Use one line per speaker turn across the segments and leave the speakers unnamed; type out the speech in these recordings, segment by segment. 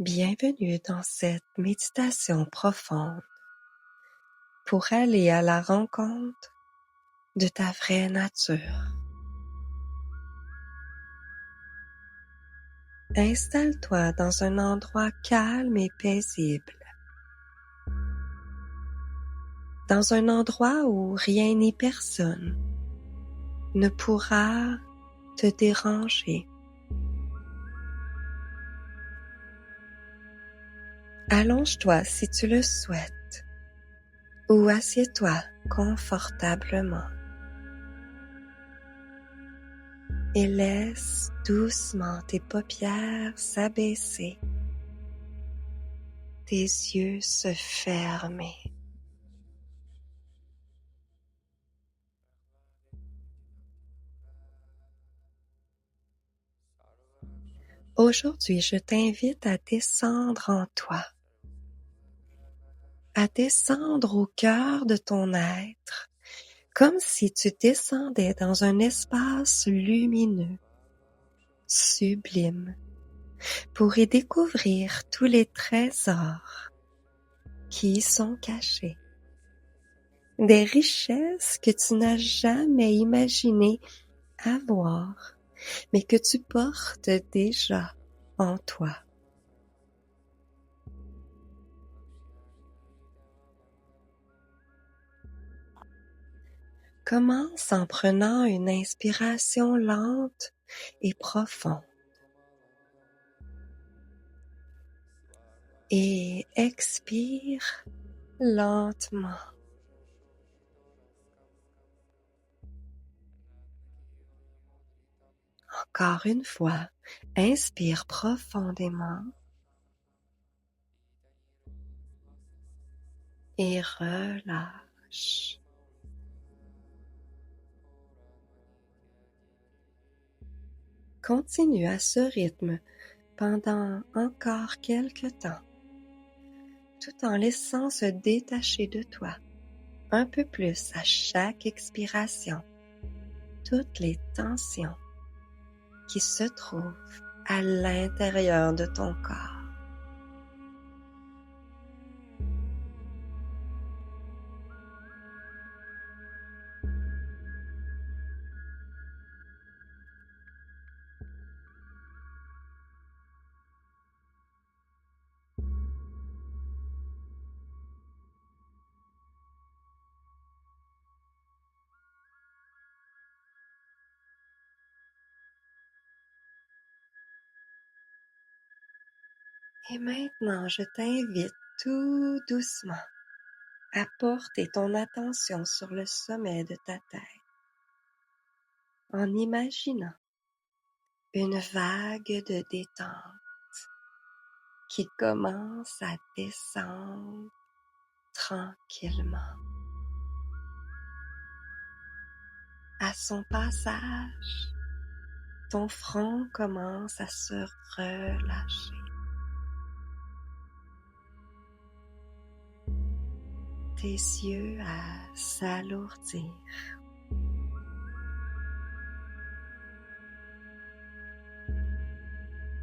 Bienvenue dans cette méditation profonde pour aller à la rencontre de ta vraie nature. Installe-toi dans un endroit calme et paisible, dans un endroit où rien ni personne ne pourra te déranger. Allonge-toi si tu le souhaites ou assieds-toi confortablement et laisse doucement tes paupières s'abaisser, tes yeux se fermer. Aujourd'hui, je t'invite à descendre en toi, à descendre au cœur de ton être, comme si tu descendais dans un espace lumineux, sublime, pour y découvrir tous les trésors qui y sont cachés, des richesses que tu n'as jamais imaginé avoir, mais que tu portes déjà en toi. Commence en prenant une inspiration lente et profonde et expire lentement. Encore une fois, inspire profondément et relâche. Continue à ce rythme pendant encore quelques temps, tout en laissant se détacher de toi un peu plus à chaque expiration toutes les tensions qui se trouvent à l'intérieur de ton corps. Et maintenant, je t'invite tout doucement à porter ton attention sur le sommet de ta tête en imaginant une vague de détente qui commence à descendre tranquillement. À son passage, ton front commence à se relâcher. Tes yeux à s'alourdir.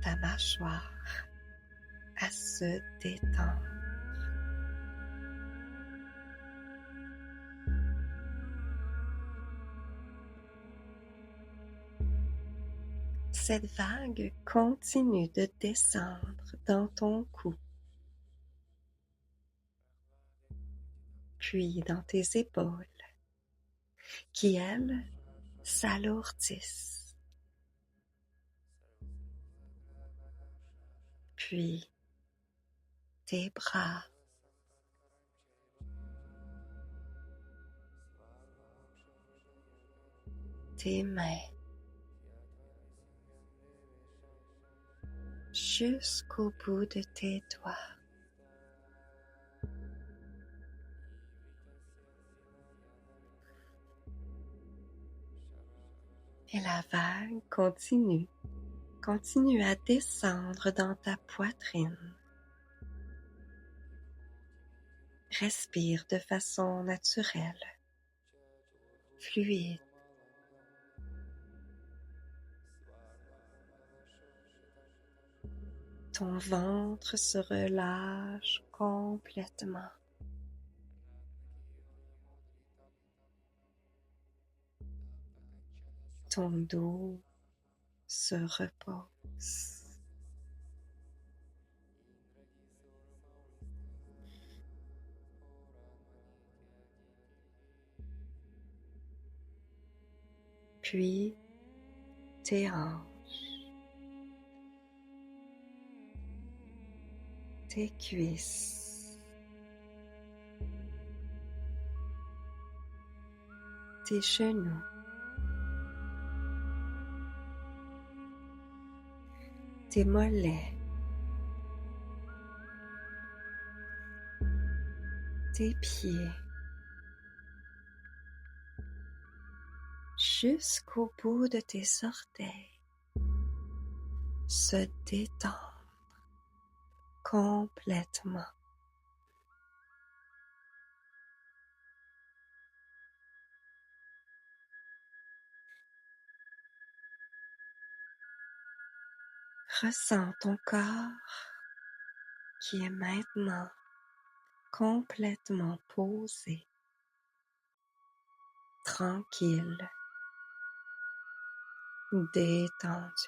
Ta mâchoire à se détendre. Cette vague continue de descendre dans ton cou, puis dans tes épaules, qui elles s'alourdissent, puis tes bras, tes mains, jusqu'au bout de tes doigts. Et la vague continue à descendre dans ta poitrine. Respire de façon naturelle, fluide. Ton ventre se relâche complètement. Ton dos se repose. Puis tes hanches, tes cuisses, tes genoux, tes mollets, tes pieds, jusqu'au bout de tes orteils, se détendre complètement. Ressens ton corps qui est maintenant complètement posé, tranquille, détendu.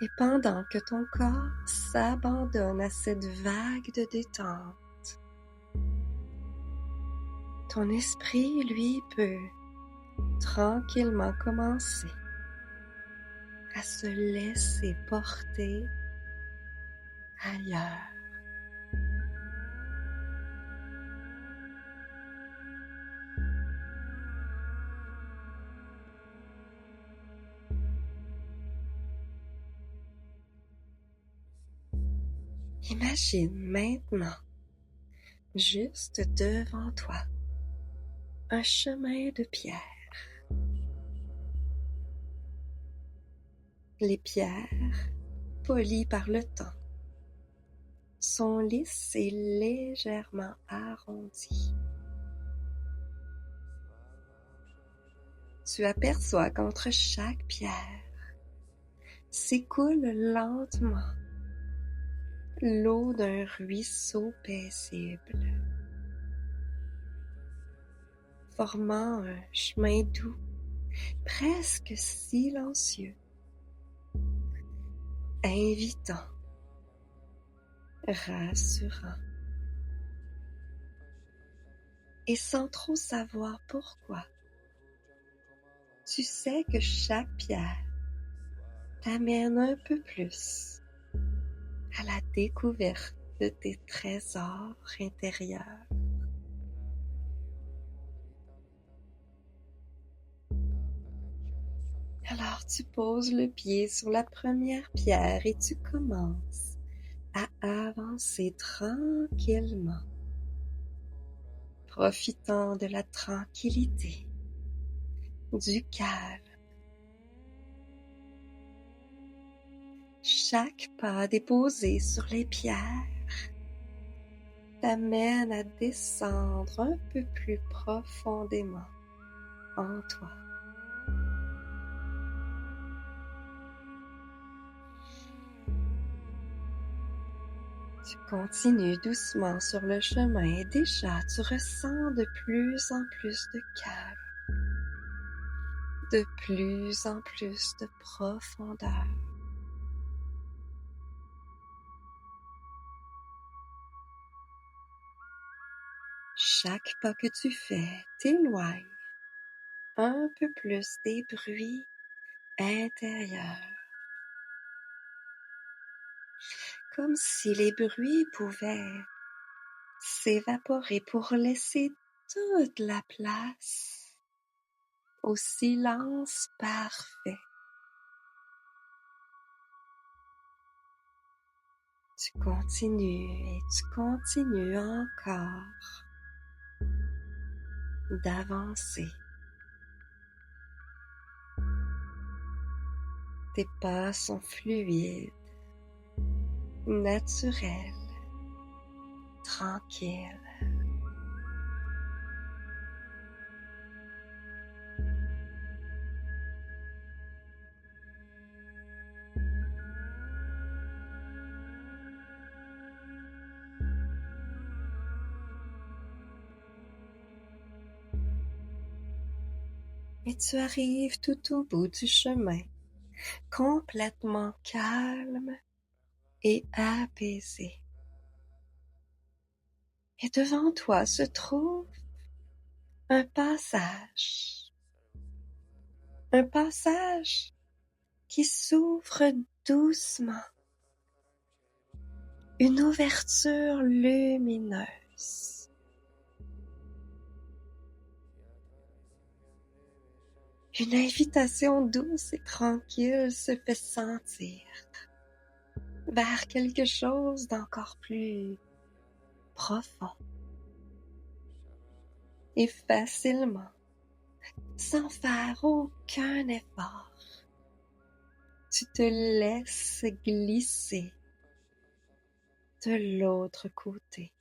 Et pendant que ton corps s'abandonne à cette vague de détente, ton esprit, lui, peut tranquillement commencer à se laisser porter ailleurs. Imagine maintenant, juste devant toi, un chemin de pierre. Les pierres, polies par le temps, sont lisses et légèrement arrondies. Tu aperçois qu'entre chaque pierre s'écoule lentement l'eau d'un ruisseau paisible, formant un chemin doux, presque silencieux, invitant, rassurant. Et sans trop savoir pourquoi, tu sais que chaque pierre t'amène un peu plus à la découverte de tes trésors intérieurs. Alors tu poses le pied sur la première pierre et tu commences à avancer tranquillement, profitant de la tranquillité, du calme. Chaque pas déposé sur les pierres t'amène à descendre un peu plus profondément en toi. Tu continues doucement sur le chemin et déjà tu ressens de plus en plus de calme, de plus en plus de profondeur. Chaque pas que tu fais t'éloigne un peu plus des bruits intérieurs, comme si les bruits pouvaient s'évaporer pour laisser toute la place au silence parfait. Tu continues et tu continues encore d'avancer. Tes pas sont fluides, naturels, tranquilles. et tu arrives tout au bout du chemin, complètement calme et apaisé. Et devant toi se trouve un passage. Un passage qui s'ouvre doucement. Une ouverture lumineuse. Une invitation douce et tranquille se fait sentir vers quelque chose d'encore plus profond. Et facilement, sans faire aucun effort, tu te laisses glisser de l'autre côté.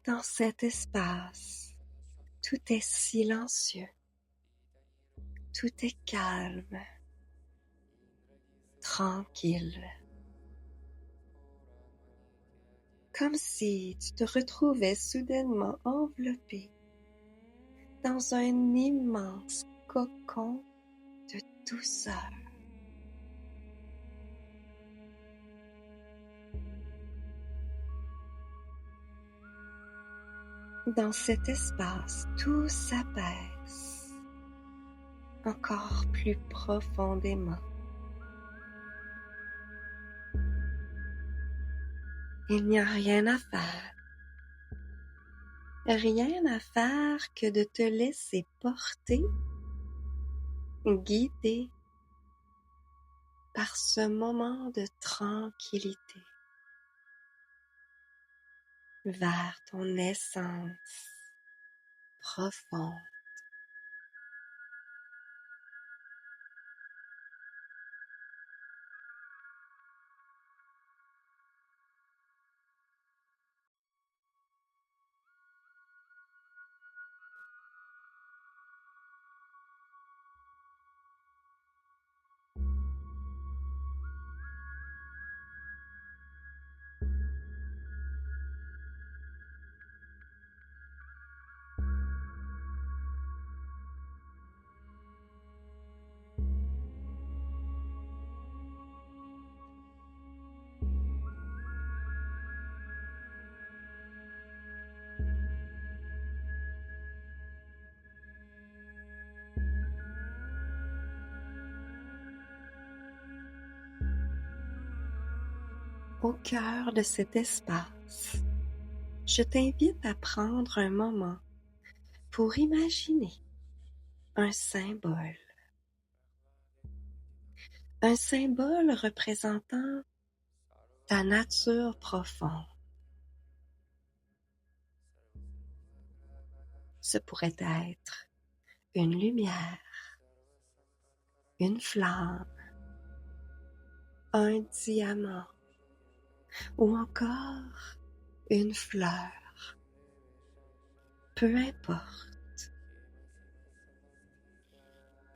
Dans cet espace, tout est silencieux, tout est calme, tranquille. Comme si tu te retrouvais soudainement enveloppé dans un immense cocon de douceur. Dans cet espace, tout s'apaise encore plus profondément. Il n'y a rien à faire. Rien à faire que de te laisser porter, guider par ce moment de tranquillité vers ton essence profonde. Au cœur de cet espace, je t'invite à prendre un moment pour imaginer un symbole. Un symbole représentant ta nature profonde. Ce pourrait être une lumière, une flamme, un diamant ou encore une fleur. Peu importe.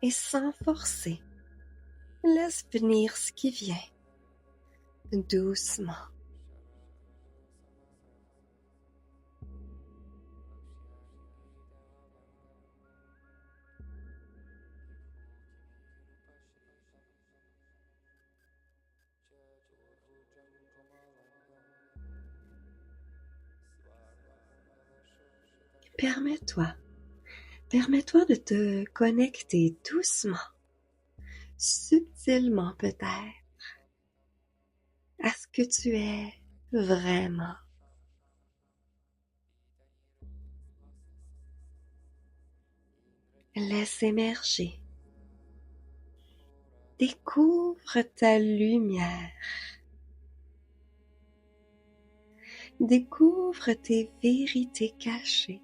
Et sans forcer, laisse venir ce qui vient, doucement. Permets-toi de te connecter doucement, subtilement peut-être, à ce que tu es vraiment. Laisse émerger. Découvre ta lumière. Découvre tes vérités cachées.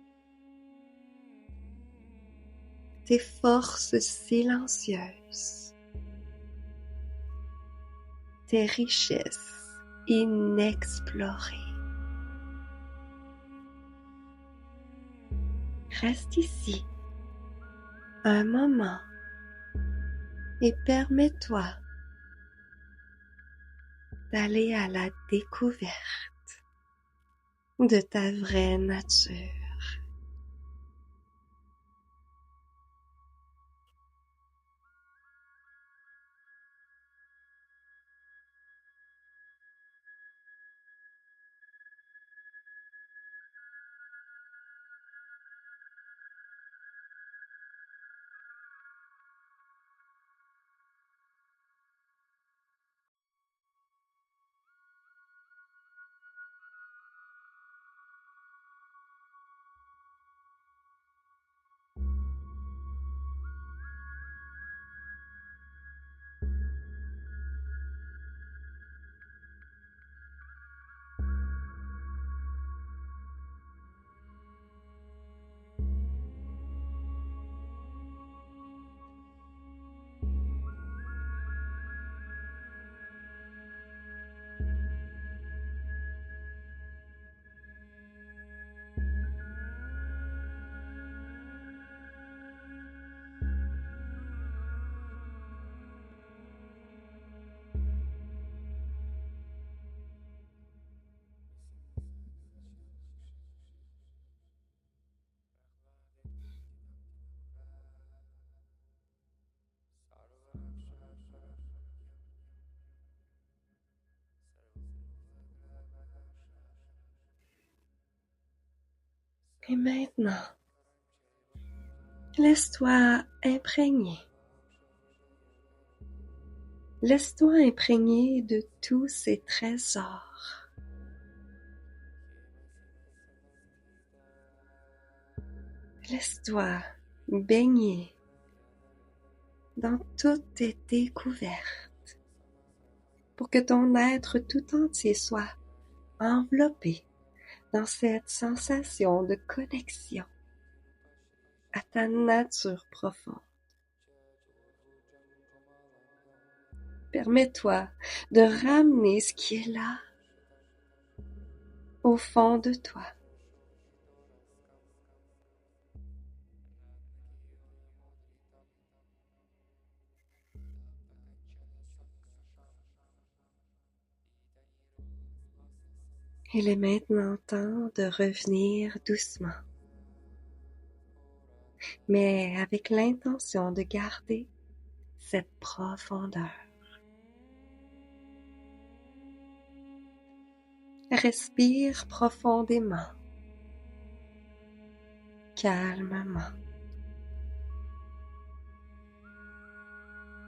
Tes forces silencieuses. Tes richesses inexplorées. Reste ici un moment et permets-toi d'aller à la découverte de ta vraie nature. Et maintenant, laisse-toi imprégner. Laisse-toi imprégner de tous ces trésors. Laisse-toi baigner dans toutes tes découvertes pour que ton être tout entier soit enveloppé dans cette sensation de connexion à ta nature profonde. Permets-toi de ramener ce qui est là au fond de toi. Il est maintenant temps de revenir doucement, mais avec l'intention de garder cette profondeur. Respire profondément, calmement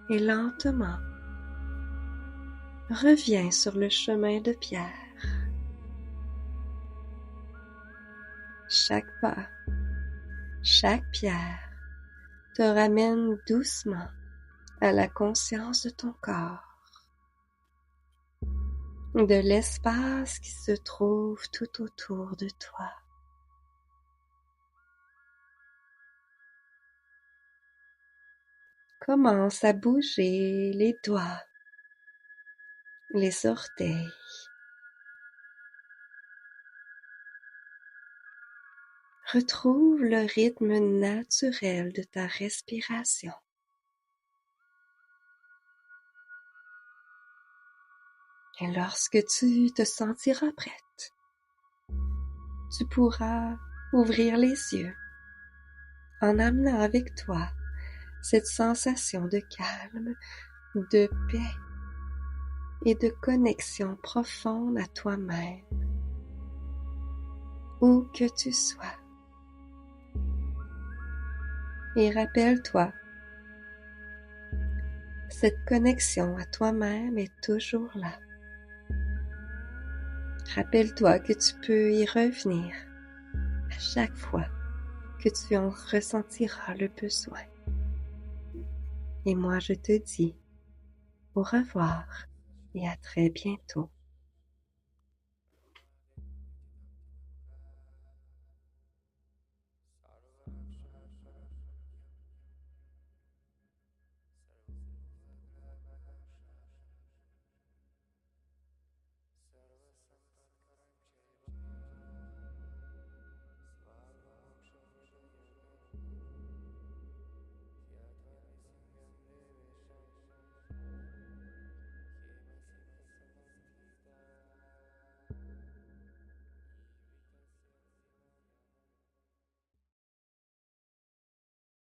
et lentement. Reviens sur le chemin de pierre. Chaque pas, chaque pierre te ramène doucement à la conscience de ton corps, de l'espace qui se trouve tout autour de toi. Commence à bouger les doigts, les orteils. Retrouve le rythme naturel de ta respiration. Et lorsque tu te sentiras prête, tu pourras ouvrir les yeux en amenant avec toi cette sensation de calme, de paix et de connexion profonde à toi-même, où que tu sois. Et rappelle-toi, cette connexion à toi-même est toujours là. Rappelle-toi que tu peux y revenir à chaque fois que tu en ressentiras le besoin. Et moi, je te dis au revoir et à très bientôt.